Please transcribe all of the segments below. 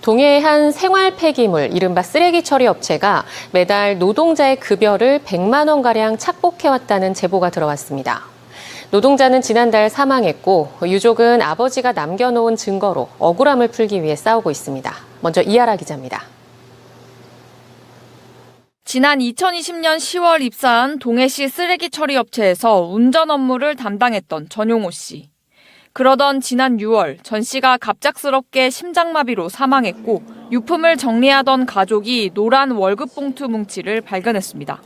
동해의 한 생활 폐기물, 이른바 쓰레기 처리 업체가 매달 노동자의 급여를 100만 원가량 착복해왔다는 제보가 들어왔습니다. 노동자는 지난달 사망했고 유족은 아버지가 남겨놓은 증거로 억울함을 풀기 위해 싸우고 있습니다. 먼저 이하라 기자입니다. 지난 2020년 10월 입사한 동해시 쓰레기 처리 업체에서 운전 업무를 담당했던 전용호 씨. 그러던 지난 6월 전 씨가 갑작스럽게 심장마비로 사망했고 유품을 정리하던 가족이 노란 월급 봉투 뭉치를 발견했습니다.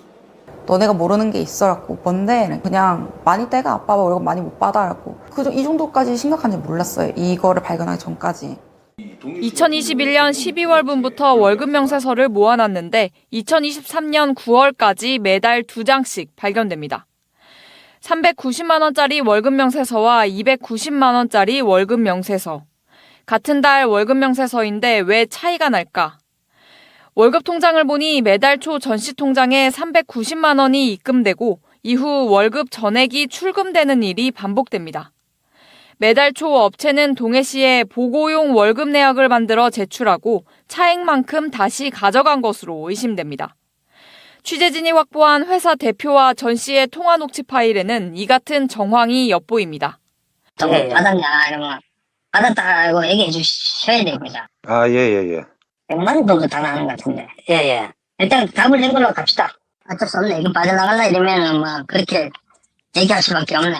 너네가 모르는 게 있어라고. 뭔데? 그냥 많이 떼가 아빠가 월급 많이 못 받아라고. 이 정도까지 심각한지 몰랐어요. 이거를 발견하기 전까지. 2021년 12월분부터 월급 명세서를 모아놨는데 2023년 9월까지 매달 2장씩 발견됩니다. 390만 원짜리 월급 명세서와 290만 원짜리 월급 명세서. 같은 달 월급 명세서인데 왜 차이가 날까? 월급 통장을 보니 매달 초 전 씨 통장에 390만 원이 입금되고 이후 월급 전액이 출금되는 일이 반복됩니다. 매달 초 업체는 동해시에 보고용 월급 내역을 만들어 제출하고 차액만큼 다시 가져간 것으로 의심됩니다. 취재진이 확보한 회사 대표와 전 씨의 통화 녹취 파일에는 이 같은 정황이 엿보입니다. 정보 받았냐 이러면 받았다고 얘기해 주셔야 됩니다. 예. 100만 원 정도 다 나는 것 같은데. 예. 일단 답을 낸 걸로 갑시다. 어쩔 수 없네. 이거 빠져나갈라 이러면 뭐 그렇게 얘기할 수밖에 없네.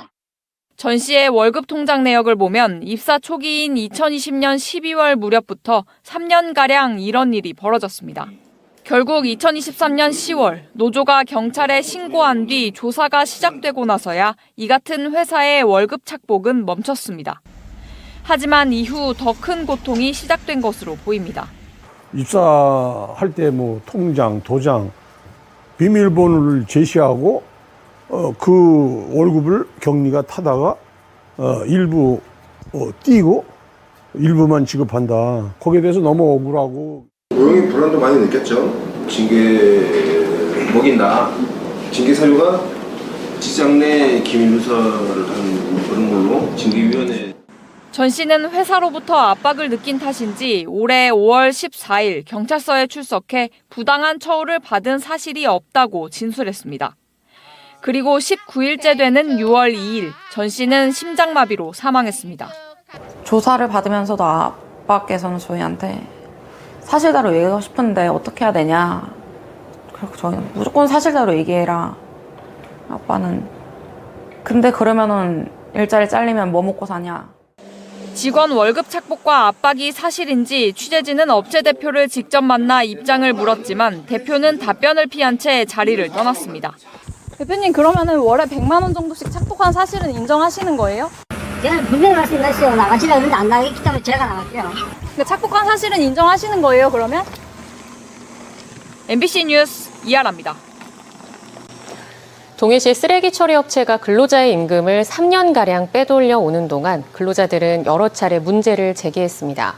전 씨의 월급 통장 내역을 보면 입사 초기인 2020년 12월 무렵부터 3년가량 이런 일이 벌어졌습니다. 결국 2023년 10월 노조가 경찰에 신고한 뒤 조사가 시작되고 나서야 이 같은 회사의 월급 착복은 멈췄습니다. 하지만 이후 더 큰 고통이 시작된 것으로 보입니다. 입사할 때 통장, 도장, 비밀번호를 제시하고 그 월급을 격리가 타다가 일부 띄고 일부만 지급한다. 거기에 대해서 너무 억울하고. 고용인 불안도 많이 느꼈죠. 징계 먹인다. 징계 사유가 직장 내 기밀 누설을 한 그런 걸로 징계위원회. 전 씨는 회사로부터 압박을 느낀 탓인지 올해 5월 14일 경찰서에 출석해 부당한 처우를 받은 사실이 없다고 진술했습니다. 그리고 19일째 되는 6월 2일 전 씨는 심장마비로 사망했습니다. 조사를 받으면서도 아빠께서는 저희한테 사실대로 얘기하고 싶은데 어떻게 해야 되냐. 그래서 저희는 무조건 사실대로 얘기해라. 아빠는. 근데 그러면은 일자리 잘리면 뭐 먹고 사냐. 직원 월급 착복과 압박이 사실인지 취재진은 업체 대표를 직접 만나 입장을 물었지만 대표는 답변을 피한 채 자리를 떠났습니다. 대표님 그러면은 월에 100만 원 정도씩 착복한 사실은 인정하시는 거예요? 제가 분명히 말씀드렸어요. 나가시라 했는데 안 나가기 때문에 제가 나갈게요. 그러니까 착복한 사실은 인정하시는 거예요 그러면? MBC 뉴스 이하라입니다. 동해시 쓰레기 처리 업체가 근로자의 임금을 3년가량 빼돌려 오는 동안 근로자들은 여러 차례 문제를 제기했습니다.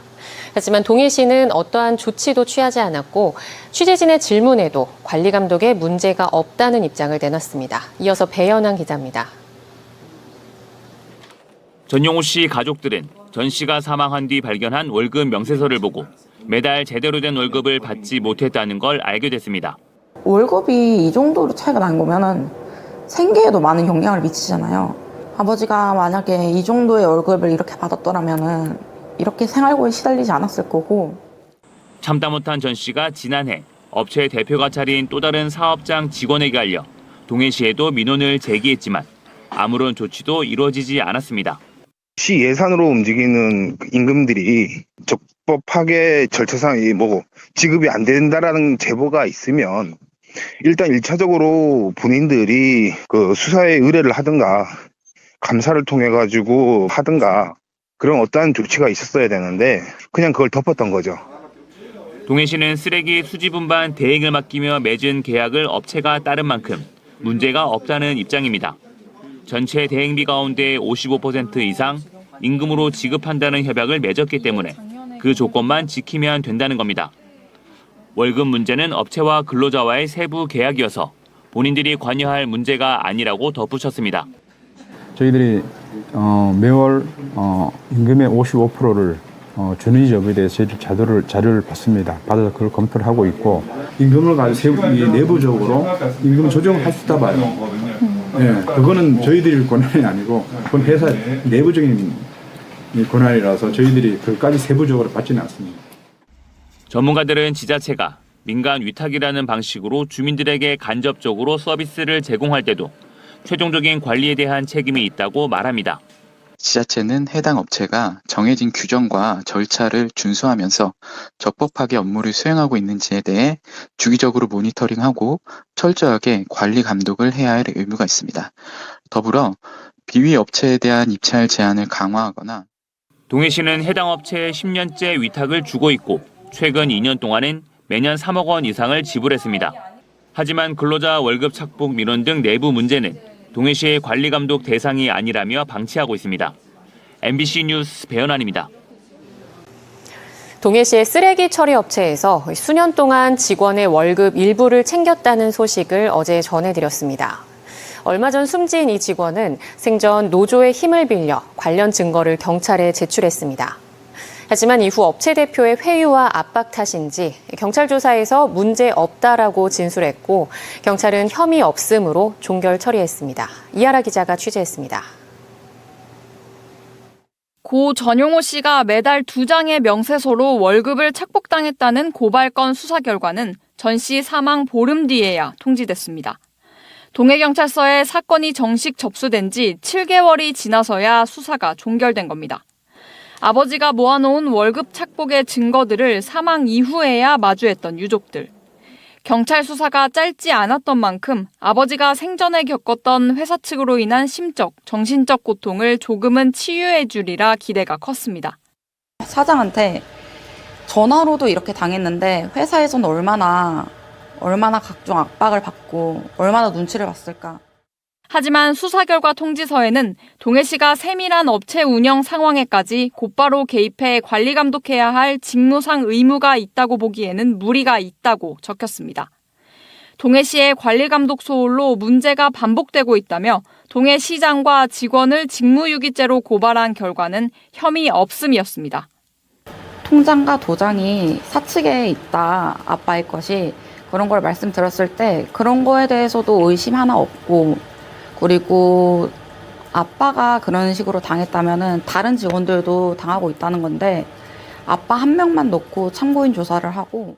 하지만 동해시는 어떠한 조치도 취하지 않았고 취재진의 질문에도 관리 감독에 문제가 없다는 입장을 내놨습니다. 이어서 배연한 기자입니다. 전용호 씨 가족들은 전 씨가 사망한 뒤 발견한 월급 명세서를 보고 매달 제대로 된 월급을 받지 못했다는 걸 알게 됐습니다. 월급이 이 정도로 차이가 난 거면은 생계에도 많은 영향을 미치잖아요. 아버지가 만약에 이 정도의 월급을 이렇게 받았더라면은 이렇게 생활고에 시달리지 않았을 거고. 참다 못한 전 씨가 지난해 업체 대표가 차린 또 다른 사업장 직원에게 알려 동해시에도 민원을 제기했지만 아무런 조치도 이루어지지 않았습니다. 시 예산으로 움직이는 임금들이 적법하게 절차상 지급이 안 된다라는 제보가 있으면 일단 1차적으로 본인들이 그 수사에 의뢰를 하든가 감사를 통해 가지고 하든가 그런 어떠한 조치가 있었어야 되는데 그냥 그걸 덮었던 거죠. 동해시는 쓰레기 수집 운반 대행을 맡기며 맺은 계약을 업체가 따른 만큼 문제가 없다는 입장입니다. 전체 대행비 가운데 55% 이상 임금으로 지급한다는 협약을 맺었기 때문에 그 조건만 지키면 된다는 겁니다. 월급 문제는 업체와 근로자와의 세부 계약이어서 본인들이 관여할 문제가 아니라고 덧붙였습니다. 저희들이 매월 임금의 55%를 주는지 여부에 대해서 저희들 자료를 받습니다. 받아서 그걸 검토를 하고 있고 임금을 가지고 내부적으로 임금 조정을 할 수 있다 봐요. 예, 그거는 저희들이 권한이 아니고 그건 회사 내부적인 권한이라서 저희들이 그까지 세부적으로 받지는 않습니다. 전문가들은 지자체가 민간 위탁이라는 방식으로 주민들에게 간접적으로 서비스를 제공할 때도 최종적인 관리에 대한 책임이 있다고 말합니다. 지자체는 해당 업체가 정해진 규정과 절차를 준수하면서 적법하게 업무를 수행하고 있는지에 대해 주기적으로 모니터링하고 철저하게 관리 감독을 해야 할 의무가 있습니다. 더불어 비위 업체에 대한 입찰 제한을 강화하거나 동해시는 해당 업체에 10년째 위탁을 주고 있고 최근 2년 동안은 매년 3억 원 이상을 지불했습니다. 하지만 근로자 월급 착복 민원 등 내부 문제는 동해시의 관리 감독 대상이 아니라며 방치하고 있습니다. MBC 뉴스 배현환입니다. 동해시의 쓰레기 처리 업체에서 수년 동안 직원의 월급 일부를 챙겼다는 소식을 어제 전해드렸습니다. 얼마 전 숨진 이 직원은 생전 노조의 힘을 빌려 관련 증거를 경찰에 제출했습니다. 하지만 이후 업체 대표의 회유와 압박 탓인지 경찰 조사에서 문제 없다라고 진술했고 경찰은 혐의 없음으로 종결 처리했습니다. 이하라 기자가 취재했습니다. 고 전용호 씨가 매달 2장의 명세서로 월급을 착복당했다는 고발건 수사 결과는 전 씨 사망 보름 뒤에야 통지됐습니다. 동해경찰서에 사건이 정식 접수된 지 7개월이 지나서야 수사가 종결된 겁니다. 아버지가 모아놓은 월급 착복의 증거들을 사망 이후에야 마주했던 유족들. 경찰 수사가 짧지 않았던 만큼 아버지가 생전에 겪었던 회사 측으로 인한 심적, 정신적 고통을 조금은 치유해 주리라 기대가 컸습니다. 사장한테 전화로도 이렇게 당했는데 회사에서는 얼마나 각종 압박을 받고 얼마나 눈치를 봤을까. 하지만 수사 결과 통지서에는 동해시가 세밀한 업체 운영 상황에까지 곧바로 개입해 관리 감독해야 할 직무상 의무가 있다고 보기에는 무리가 있다고 적혔습니다. 동해시의 관리 감독 소홀로 문제가 반복되고 있다며 동해시장과 직원을 직무유기죄로 고발한 결과는 혐의 없음이었습니다. 통장과 도장이 사측에 있다, 아빠의 것이. 그런 걸 말씀드렸을 때 그런 거에 대해서도 의심 하나 없고 그리고 아빠가 그런 식으로 당했다면은 다른 직원들도 당하고 있다는 건데 아빠 한 명만 놓고 참고인 조사를 하고.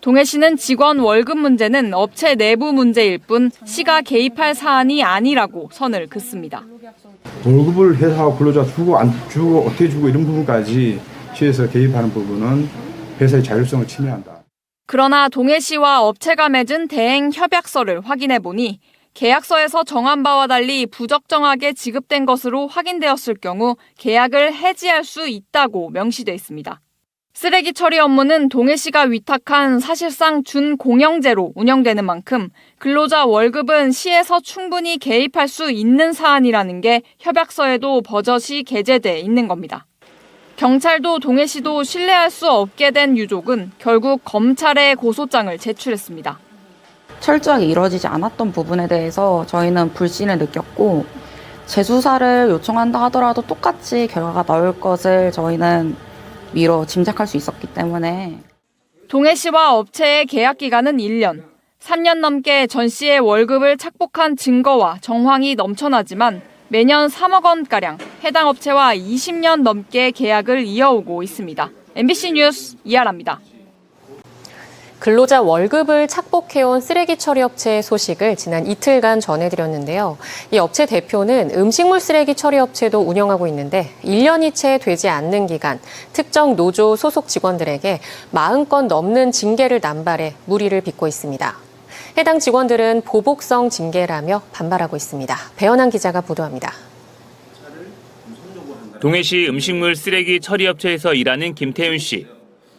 동해시는 직원 월급 문제는 업체 내부 문제일 뿐 시가 개입할 사안이 아니라고 선을 긋습니다. 월급을 회사와 근로자 주고 안 주고 어떻게 주고 이런 부분까지 시에서 개입하는 부분은 회사의 자율성을 침해한다. 그러나 동해시와 업체가 맺은 대행 협약서를 확인해 보니 계약서에서 정한 바와 달리 부적정하게 지급된 것으로 확인되었을 경우 계약을 해지할 수 있다고 명시돼 있습니다. 쓰레기 처리 업무는 동해시가 위탁한 사실상 준공영제로 운영되는 만큼 근로자 월급은 시에서 충분히 개입할 수 있는 사안이라는 게 협약서에도 버젓이 게재돼 있는 겁니다. 경찰도 동해시도 신뢰할 수 없게 된 유족은 결국 검찰에 고소장을 제출했습니다. 철저하게 이루어지지 않았던 부분에 대해서 저희는 불신을 느꼈고 재수사를 요청한다 하더라도 똑같이 결과가 나올 것을 저희는 미뤄 짐작할 수 있었기 때문에. 동해시와 업체의 계약 기간은 1년. 3년 넘게 전 씨의 월급을 착복한 증거와 정황이 넘쳐나지만 매년 3억 원가량 해당 업체와 20년 넘게 계약을 이어오고 있습니다. MBC 뉴스 이하라입니다. 근로자 월급을 착복해온 쓰레기 처리 업체의 소식을 지난 이틀간 전해드렸는데요. 이 업체 대표는 음식물 쓰레기 처리 업체도 운영하고 있는데 1년이 채 되지 않는 기간 특정 노조 소속 직원들에게 40건 넘는 징계를 남발해 물의를 빚고 있습니다. 해당 직원들은 보복성 징계라며 반발하고 있습니다. 배현환 기자가 보도합니다. 동해시 음식물 쓰레기 처리 업체에서 일하는 김태윤 씨.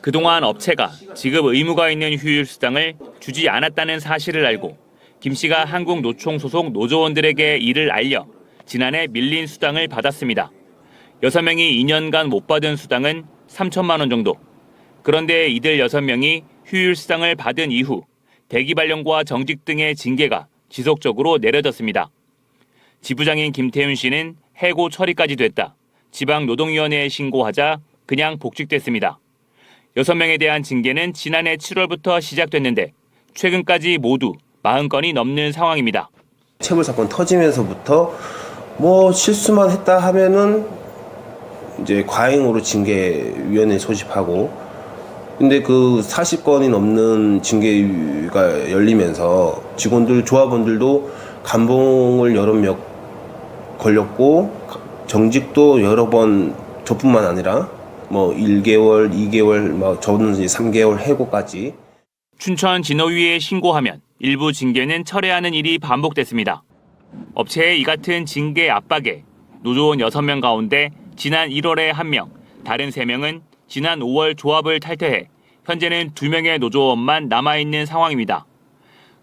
그동안 업체가 지급 의무가 있는 휴일 수당을 주지 않았다는 사실을 알고 김 씨가 한국노총 소속 노조원들에게 이를 알려 지난해 밀린 수당을 받았습니다. 6명이 2년간 못 받은 수당은 3천만 원 정도. 그런데 이들 6명이 휴일 수당을 받은 이후 대기 발령과 정직 등의 징계가 지속적으로 내려졌습니다. 지부장인 김태윤 씨는 해고 처리까지 됐다. 지방노동위원회에 신고하자 그냥 복직됐습니다. 6명에 대한 징계는 지난해 7월부터 시작됐는데 최근까지 모두 40건이 넘는 상황입니다. 체불 사건 터지면서부터 뭐 실수만 했다 하면은 이제 과잉으로 징계위원회 소집하고, 근데 그 40건이 넘는 징계가 열리면서 직원들, 조합원들도 감봉을 여러 명 걸렸고 정직도 여러 번, 저뿐만 아니라 뭐 1개월, 2개월, 막 저는 이제 3개월 해고까지. 춘천 진호위에 신고하면 일부 징계는 철회하는 일이 반복됐습니다. 업체의 이 같은 징계 압박에 노조원 6명 가운데 지난 1월에 1명, 다른 3명은 지난 5월 조합을 탈퇴해 현재는 2명의 노조원만 남아있는 상황입니다.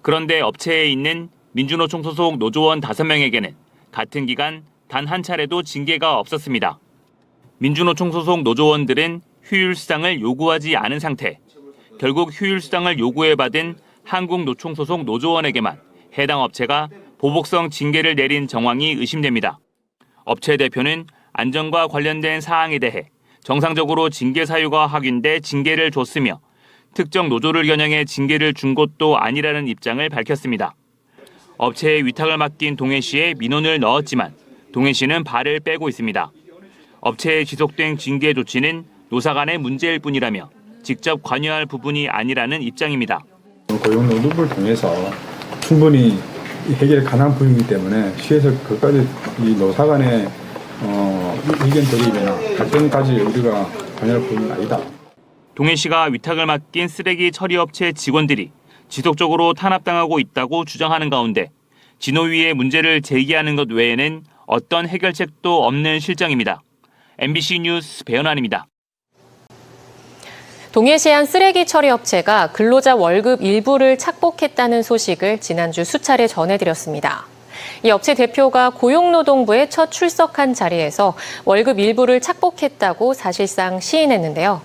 그런데 업체에 있는 민주노총 소속 노조원 5명에게는 같은 기간 단 한 차례도 징계가 없었습니다. 민주노총 소속 노조원들은 휴일 수당을 요구하지 않은 상태. 결국 휴일 수당을 요구해받은 한국노총 소속 노조원에게만 해당 업체가 보복성 징계를 내린 정황이 의심됩니다. 업체 대표는 안전과 관련된 사항에 대해 정상적으로 징계 사유가 확인돼 징계를 줬으며 특정 노조를 겨냥해 징계를 준 것도 아니라는 입장을 밝혔습니다. 업체에 위탁을 맡긴 동해시에 민원을 넣었지만 동해시는 발을 빼고 있습니다. 업체에 지속된 징계 조치는 노사 간의 문제일 뿐이라며 직접 관여할 부분이 아니라는 입장입니다. 고용노동부를 통해서 충분히 해결 가능한 부분이기 때문에 시에서 그까지 이 노사 간의 의견 대립이나 갈등까지 우리가 관여할 부분은 아니다. 동해시가 위탁을 맡긴 쓰레기 처리업체 직원들이 지속적으로 탄압당하고 있다고 주장하는 가운데 진호위의 문제를 제기하는 것 외에는 어떤 해결책도 없는 실정입니다. MBC 뉴스 배현환입니다. 동해시 한 쓰레기 처리 업체가 근로자 월급 일부를 착복했다는 소식을 지난주 수차례 전해드렸습니다. 이 업체 대표가 고용노동부에 첫 출석한 자리에서 월급 일부를 착복했다고 사실상 시인했는데요.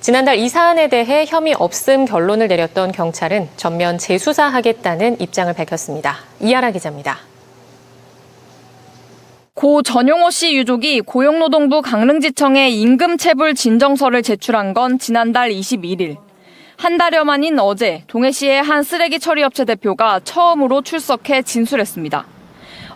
지난달 이 사안에 대해 혐의 없음 결론을 내렸던 경찰은 전면 재수사하겠다는 입장을 밝혔습니다. 이하라 기자입니다. 고 전용호 씨 유족이 고용노동부 강릉지청에 임금체불 진정서를 제출한 건 지난달 21일. 한 달여 만인 어제 동해시의 한 쓰레기 처리업체 대표가 처음으로 출석해 진술했습니다.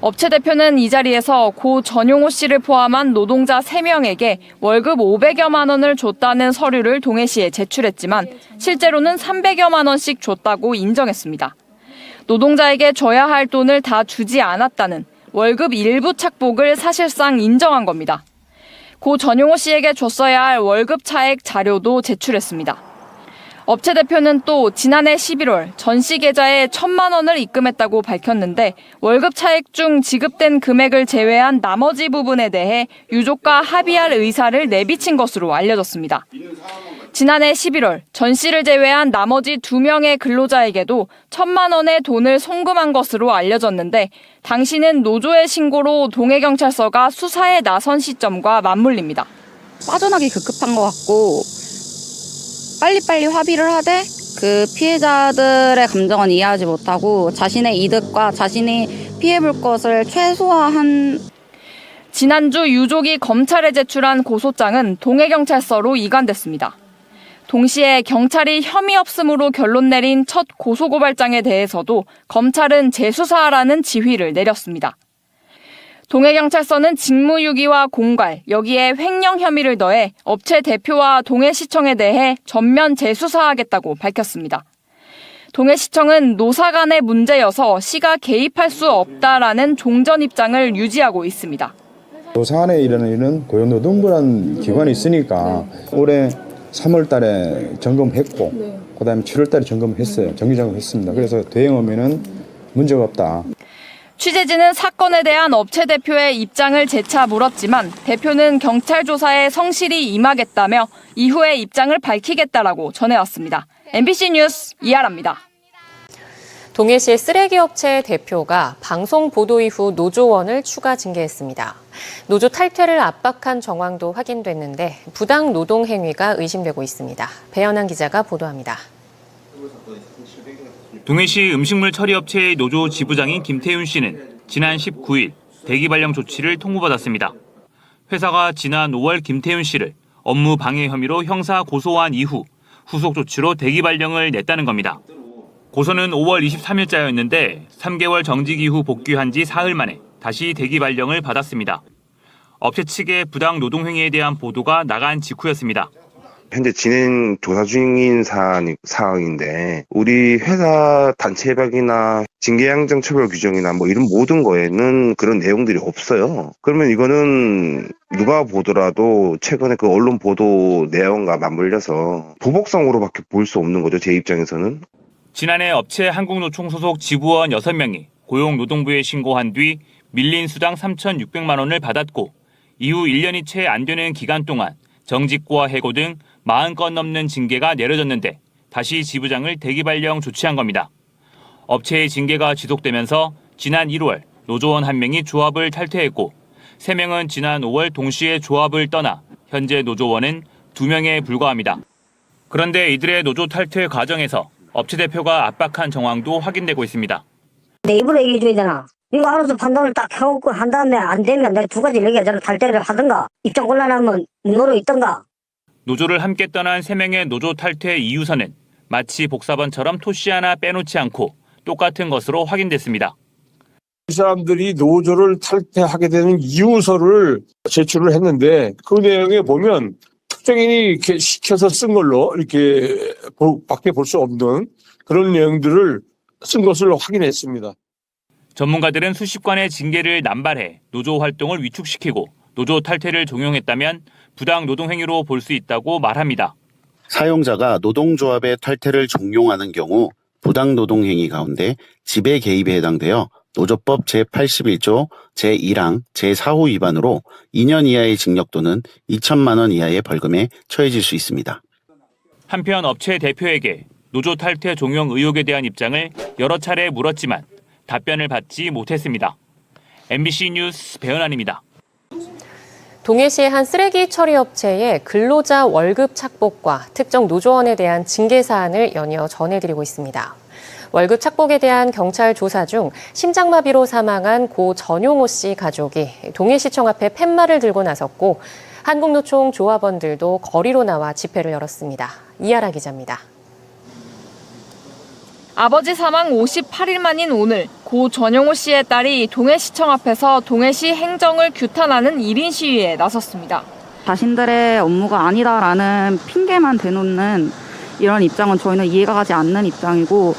업체 대표는 이 자리에서 고 전용호 씨를 포함한 노동자 3명에게 월급 500여만 원을 줬다는 서류를 동해시에 제출했지만 실제로는 300여만 원씩 줬다고 인정했습니다. 노동자에게 줘야 할 돈을 다 주지 않았다는 월급 일부 착복을 사실상 인정한 겁니다. 고 전용호 씨에게 줬어야 할 월급 차액 자료도 제출했습니다. 업체 대표는 또 지난해 11월 전 씨 계좌에 1,000만 원을 입금했다고 밝혔는데 월급 차액 중 지급된 금액을 제외한 나머지 부분에 대해 유족과 합의할 의사를 내비친 것으로 알려졌습니다. 지난해 11월 전 씨를 제외한 나머지 2명의 근로자에게도 1,000만 원의 돈을 송금한 것으로 알려졌는데 당시는 노조의 신고로 동해경찰서가 수사에 나선 시점과 맞물립니다. 빠져나기 급급한 것 같고 빨리빨리 합의를 하되 그 피해자들의 감정은 이해하지 못하고 자신의 이득과 자신이 피해볼 것을 최소화한. 지난주 유족이 검찰에 제출한 고소장은 동해경찰서로 이관됐습니다. 동시에 경찰이 혐의 없음으로 결론 내린 첫 고소고발장에 대해서도 검찰은 재수사하라는 지휘를 내렸습니다. 동해경찰서는 직무유기와 공갈, 여기에 횡령 혐의를 더해 업체 대표와 동해시청에 대해 전면 재수사하겠다고 밝혔습니다. 동해시청은 노사 간의 문제여서 시가 개입할 수 없다라는 종전 입장을 유지하고 있습니다. 노사 간에 이르는 일은 고용노동부라는 기관이 있으니까 올해 3월 달에 점검했고 그다음에 7월 달에 점검했어요. 정기 점검했습니다. 그래서 대응 오면은 문제가 없다. 취재진은 사건에 대한 업체 대표의 입장을 재차 물었지만 대표는 경찰 조사에 성실히 임하겠다며 이후에 입장을 밝히겠다라고 전해왔습니다. MBC 뉴스 이하라입니다. 동해시 쓰레기 업체 대표가 방송 보도 이후 노조원을 추가 징계했습니다. 노조 탈퇴를 압박한 정황도 확인됐는데 부당 노동 행위가 의심되고 있습니다. 배현환 기자가 보도합니다. 동해시 음식물 처리업체의 노조 지부장인 김태윤 씨는 지난 19일 대기 발령 조치를 통보받았습니다. 회사가 지난 5월 김태윤 씨를 업무 방해 혐의로 형사 고소한 이후 후속 조치로 대기 발령을 냈다는 겁니다. 고소는 5월 23일자였는데 3개월 정직 이후 복귀한 지 사흘 만에 다시 대기 발령을 받았습니다. 업체 측의 부당 노동행위에 대한 보도가 나간 직후였습니다. 현재 진행 조사 중인 사항인데 우리 회사 단체 협약이나 징계양정 처벌 규정이나 뭐 이런 모든 거에는 그런 내용들이 없어요. 그러면 이거는 누가 보더라도 최근에 그 언론 보도 내용과 맞물려서 부복성으로밖에 볼 수 없는 거죠. 제 입장에서는. 지난해 업체 한국노총 소속 지부원 6명이 고용노동부에 신고한 뒤 밀린 수당 3,600만 원을 받았고 이후 1년이 채 안 되는 기간 동안 정직과 해고 등 40건 넘는 징계가 내려졌는데 다시 지부장을 대기 발령 조치한 겁니다. 업체의 징계가 지속되면서 지난 1월 노조원 1명이 조합을 탈퇴했고 3명은 지난 5월 동시에 조합을 떠나 현재 노조원은 2명에 불과합니다. 그런데 이들의 노조 탈퇴 과정에서 업체 대표가 압박한 정황도 확인되고 있습니다. 내 입으로 얘기해줘야 되나? 이거 알아서 판단을 딱 해놓고 한 다음에 안 되면 내가 2가지 얘기하잖아. 탈퇴를 하든가 입장 곤란하면 무노로 있든가. 노조를 함께 떠난 3명의 노조 탈퇴 이유서는 마치 복사본처럼 토시 하나 빼놓지 않고 똑같은 것으로 확인됐습니다. 이 사람들이 노조를 탈퇴하게 되는 이유서를 제출을 했는데 그 내용에 보면 특정인이 이렇게 시켜서 쓴 걸로 이렇게 밖에 볼 수 없는 그런 내용들을 쓴 것을 확인했습니다. 전문가들은 수십 건의 징계를 남발해 노조 활동을 위축시키고 노조 탈퇴를 종용했다면 부당 노동행위로 볼 수 있다고 말합니다. 사용자가 노동조합의 탈퇴를 종용하는 경우 부당 노동행위 가운데 지배 개입에 해당되어 노조법 제81조 제1항 제4호 위반으로 2년 이하의 징역 또는 2천만 원 이하의 벌금에 처해질 수 있습니다. 한편 업체 대표에게 노조 탈퇴 종용 의혹에 대한 입장을 여러 차례 물었지만 답변을 받지 못했습니다. MBC 뉴스 배은환입니다. 동해시의 한 쓰레기 처리 업체의 근로자 월급 착복과 특정 노조원에 대한 징계 사안을 연이어 전해드리고 있습니다. 월급 착복에 대한 경찰 조사 중 심장마비로 사망한 고 전용호 씨 가족이 동해시청 앞에 팻말을 들고 나섰고 한국노총 조합원들도 거리로 나와 집회를 열었습니다. 이하라 기자입니다. 아버지 사망 58일 만인 오늘 고 전용호 씨의 딸이 동해시청 앞에서 동해시 행정을 규탄하는 1인 시위에 나섰습니다. 자신들의 업무가 아니다라는 핑계만 대놓는 이런 입장은 저희는 이해가 가지 않는 입장이고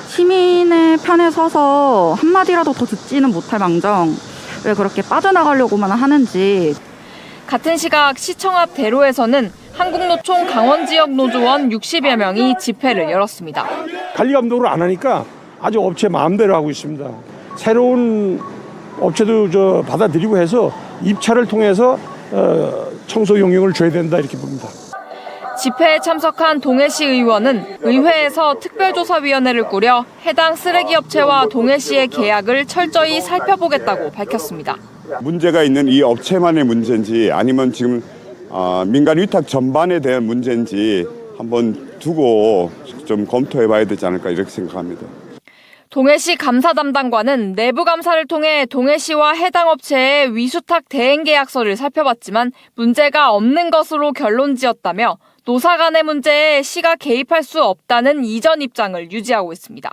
시민의 편에 서서 한마디라도 더 듣지는 못할 망정 왜 그렇게 빠져나가려고만 하는지. 같은 시각 시청 앞 대로에서는 한국노총 강원지역 노조원 60여 명이 집회를 열었습니다. 관리 감독을 안 하니까 아주 업체 마음대로 하고 있습니다. 새로운 업체도 받아들이고 해서 입찰을 통해서 청소 용역을 줘야 된다 이렇게 봅니다. 집회에 참석한 동해시 의원은 의회에서 특별조사위원회를 꾸려 해당 쓰레기 업체와 동해시의 계약을 철저히 살펴보겠다고 밝혔습니다. 문제가 있는 이 업체만의 문제인지 아니면 지금 민간 위탁 전반에 대한 문제인지 한번 두고 좀 검토해봐야 되지 않을까 이렇게 생각합니다. 동해시 감사 담당관은 내부 감사를 통해 동해시와 해당 업체의 위수탁 대행 계약서를 살펴봤지만 문제가 없는 것으로 결론지었다며 노사 간의 문제에 시가 개입할 수 없다는 이전 입장을 유지하고 있습니다.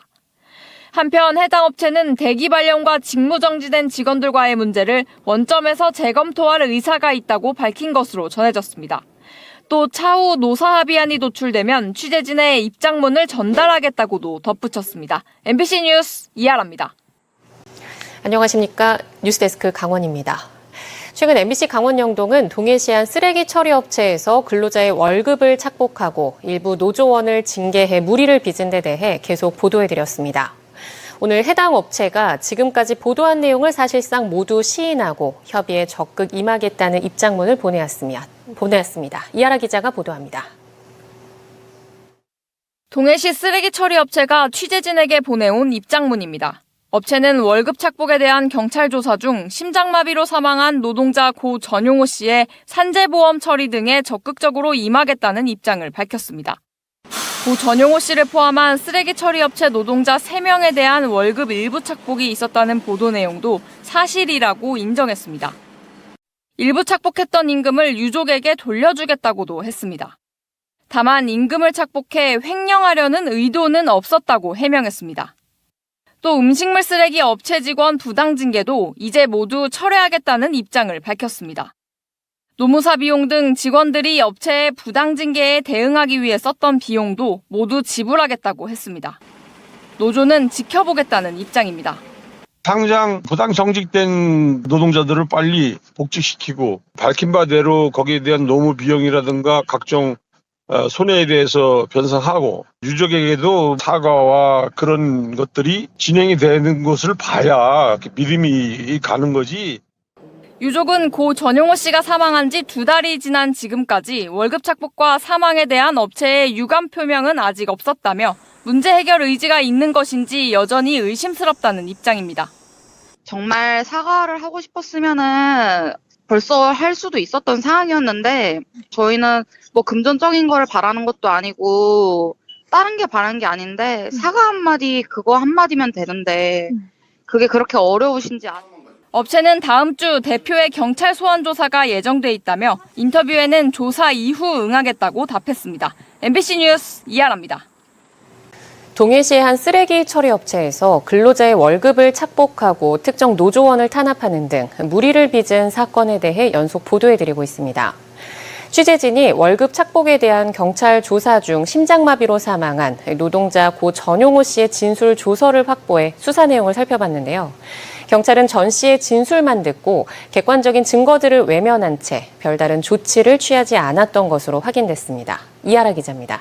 한편 해당 업체는 대기 발령과 직무 정지된 직원들과의 문제를 원점에서 재검토할 의사가 있다고 밝힌 것으로 전해졌습니다. 또 차후 노사 합의안이 도출되면 취재진의 입장문을 전달하겠다고도 덧붙였습니다. MBC 뉴스 이하라입니다. 안녕하십니까. 뉴스데스크 강원입니다. 최근 MBC 강원 영동은 동해시 한 쓰레기 처리 업체에서 근로자의 월급을 착복하고 일부 노조원을 징계해 물의를 빚은 데 대해 계속 보도해드렸습니다. 오늘 해당 업체가 지금까지 보도한 내용을 사실상 모두 시인하고 협의에 적극 임하겠다는 입장문을 보내왔습니다. 이하라 기자가 보도합니다. 동해시 쓰레기 처리 업체가 취재진에게 보내온 입장문입니다. 업체는 월급 착복에 대한 경찰 조사 중 심장마비로 사망한 노동자 고 전용호 씨의 산재보험 처리 등에 적극적으로 임하겠다는 입장을 밝혔습니다. 고 전용호 씨를 포함한 쓰레기 처리 업체 노동자 3명에 대한 월급 일부 착복이 있었다는 보도 내용도 사실이라고 인정했습니다. 일부 착복했던 임금을 유족에게 돌려주겠다고도 했습니다. 다만 임금을 착복해 횡령하려는 의도는 없었다고 해명했습니다. 또 음식물 쓰레기 업체 직원 부당 징계도 이제 모두 철회하겠다는 입장을 밝혔습니다. 노무사 비용 등 직원들이 업체의 부당 징계에 대응하기 위해 썼던 비용도 모두 지불하겠다고 했습니다. 노조는 지켜보겠다는 입장입니다. 당장 부당 정직된 노동자들을 빨리 복직시키고 밝힌 바대로 거기에 대한 노무 비용이라든가 각종 손해에 대해서 변상하고 유족에게도 사과와 그런 것들이 진행이 되는 것을 봐야 믿음이 가는 거지. 유족은 고 전용호 씨가 사망한 지 2달이 지난 지금까지 월급 착복과 사망에 대한 업체의 유감 표명은 아직 없었다며 문제 해결 의지가 있는 것인지 여전히 의심스럽다는 입장입니다. 정말 사과를 하고 싶었으면은 벌써 할 수도 있었던 상황이었는데 저희는 뭐 금전적인 거를 바라는 것도 아니고 다른 게 바라는 게 아닌데 사과 한마디 그거 한마디면 되는데 그게 그렇게 어려우신지 업체는 다음 주 대표의 경찰 소환 조사가 예정돼 있다며 인터뷰에는 조사 이후 응하겠다고 답했습니다. MBC 뉴스 이하라입니다. 동해시의 한 쓰레기 처리 업체에서 근로자의 월급을 착복하고 특정 노조원을 탄압하는 등 물의를 빚은 사건에 대해 연속 보도해드리고 있습니다. 취재진이 월급 착복에 대한 경찰 조사 중 심장마비로 사망한 노동자 고 전용호 씨의 진술 조서를 확보해 수사 내용을 살펴봤는데요. 경찰은 전 씨의 진술만 듣고 객관적인 증거들을 외면한 채 별다른 조치를 취하지 않았던 것으로 확인됐습니다. 이하라 기자입니다.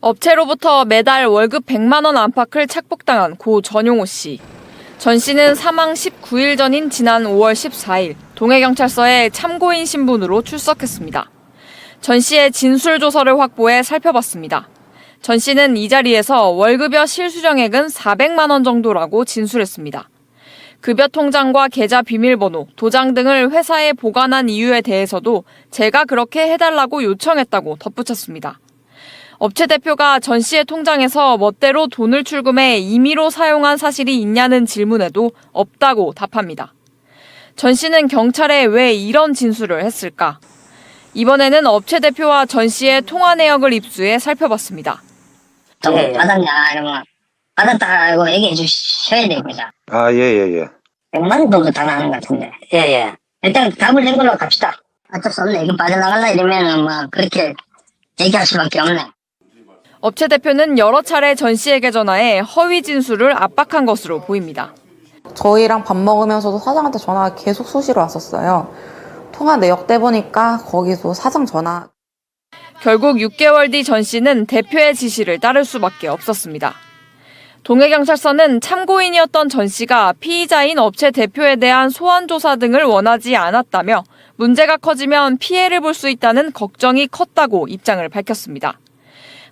업체로부터 매달 월급 100만 원 안팎을 착복당한 고 전용호 씨. 전 씨는 사망 19일 전인 지난 5월 14일 동해경찰서에 참고인 신분으로 출석했습니다. 전 씨의 진술 조서를 확보해 살펴봤습니다. 전 씨는 이 자리에서 월급여 실수령액은 400만 원 정도라고 진술했습니다. 급여 통장과 계좌 비밀번호, 도장 등을 회사에 보관한 이유에 대해서도 제가 그렇게 해달라고 요청했다고 덧붙였습니다. 업체 대표가 전 씨의 통장에서 멋대로 돈을 출금해 임의로 사용한 사실이 있냐는 질문에도 없다고 답합니다. 전 씨는 경찰에 왜 이런 진술을 했을까? 이번에는 업체 대표와 전 씨의 통화 내역을 입수해 살펴봤습니다. 받았냐 이러면 받았다고 얘기해 주셔야 됩니다. 예. 100만 원 정도 다 나는 것 같은데. 예. 일단 답을 낸 걸로 갑시다. 어쩔 수 없네. 이거 빠져나갈라 이러면은 뭐 그렇게 얘기할 수밖에 없네. 업체 대표는 여러 차례 전 씨에게 전화해 허위 진술을 압박한 것으로 보입니다. 저희랑 밥 먹으면서도 사장한테 전화가 계속 수시로 왔었어요. 통화 내역 떼보니까 거기서 사장 전화. 결국 6개월 뒤 전 씨는 대표의 지시를 따를 수밖에 없었습니다. 동해경찰서는 참고인이었던 전 씨가 피의자인 업체 대표에 대한 소환 조사 등을 원하지 않았다며 문제가 커지면 피해를 볼 수 있다는 걱정이 컸다고 입장을 밝혔습니다.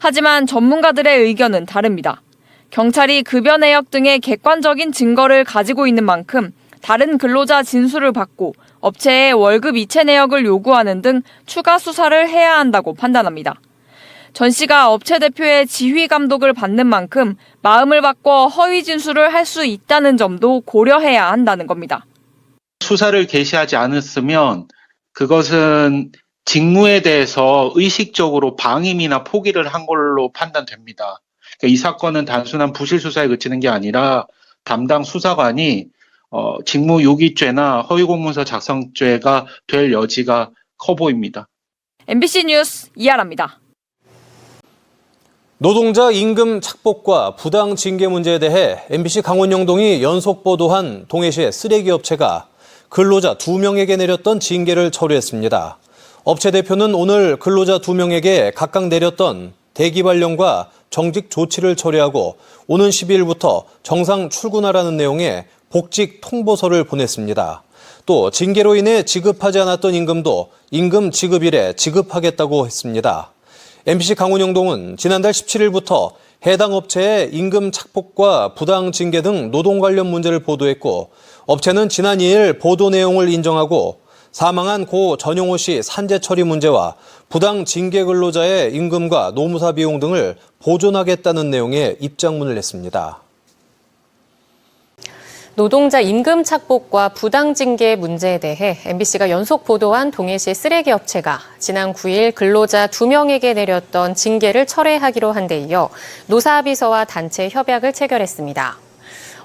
하지만 전문가들의 의견은 다릅니다. 경찰이 급여 내역 등의 객관적인 증거를 가지고 있는 만큼 다른 근로자 진술을 받고 업체의 월급 이체 내역을 요구하는 등 추가 수사를 해야 한다고 판단합니다. 전 씨가 업체 대표의 지휘 감독을 받는 만큼 마음을 바꿔 허위 진술을 할 수 있다는 점도 고려해야 한다는 겁니다. 수사를 개시하지 않았으면 그것은 직무에 대해서 의식적으로 방임이나 포기를 한 걸로 판단됩니다. 이 사건은 단순한 부실 수사에 그치는 게 아니라 담당 수사관이 직무 유기죄나 허위공문서 작성죄가 될 여지가 커 보입니다. MBC 뉴스 이하라입니다. 노동자 임금 착복과 부당 징계 문제에 대해 MBC 강원영동이 연속 보도한 동해시의 쓰레기 업체가 근로자 2명에게 내렸던 징계를 처리했습니다. 업체 대표는 오늘 근로자 2명에게 각각 내렸던 대기발령과 정직 조치를 처리하고 오는 12일부터 정상 출근하라는 내용의 복직 통보서를 보냈습니다. 또 징계로 인해 지급하지 않았던 임금도 임금 지급일에 지급하겠다고 했습니다. MBC 강원영동은 지난달 17일부터 해당 업체의 임금 착복과 부당 징계 등 노동 관련 문제를 보도했고 업체는 지난 2일 보도 내용을 인정하고 사망한 고 전용호 씨 산재 처리 문제와 부당 징계 근로자의 임금과 노무사 비용 등을 보존하겠다는 내용의 입장문을 냈습니다. 노동자 임금 착복과 부당 징계 문제에 대해 MBC가 연속 보도한 동해시 쓰레기 업체가 지난 9일 근로자 2명에게 내렸던 징계를 철회하기로 한 데 이어 노사합의서와 단체 협약을 체결했습니다.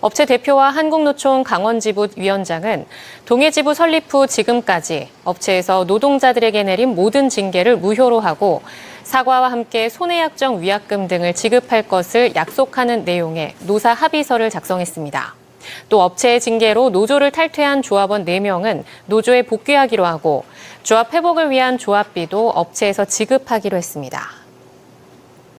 업체 대표와 한국노총 강원지부 위원장은 동해지부 설립 후 지금까지 업체에서 노동자들에게 내린 모든 징계를 무효로 하고 사과와 함께 손해약정 위약금 등을 지급할 것을 약속하는 내용의 노사 합의서를 작성했습니다. 또 업체의 징계로 노조를 탈퇴한 조합원 4명은 노조에 복귀하기로 하고 조합 회복을 위한 조합비도 업체에서 지급하기로 했습니다.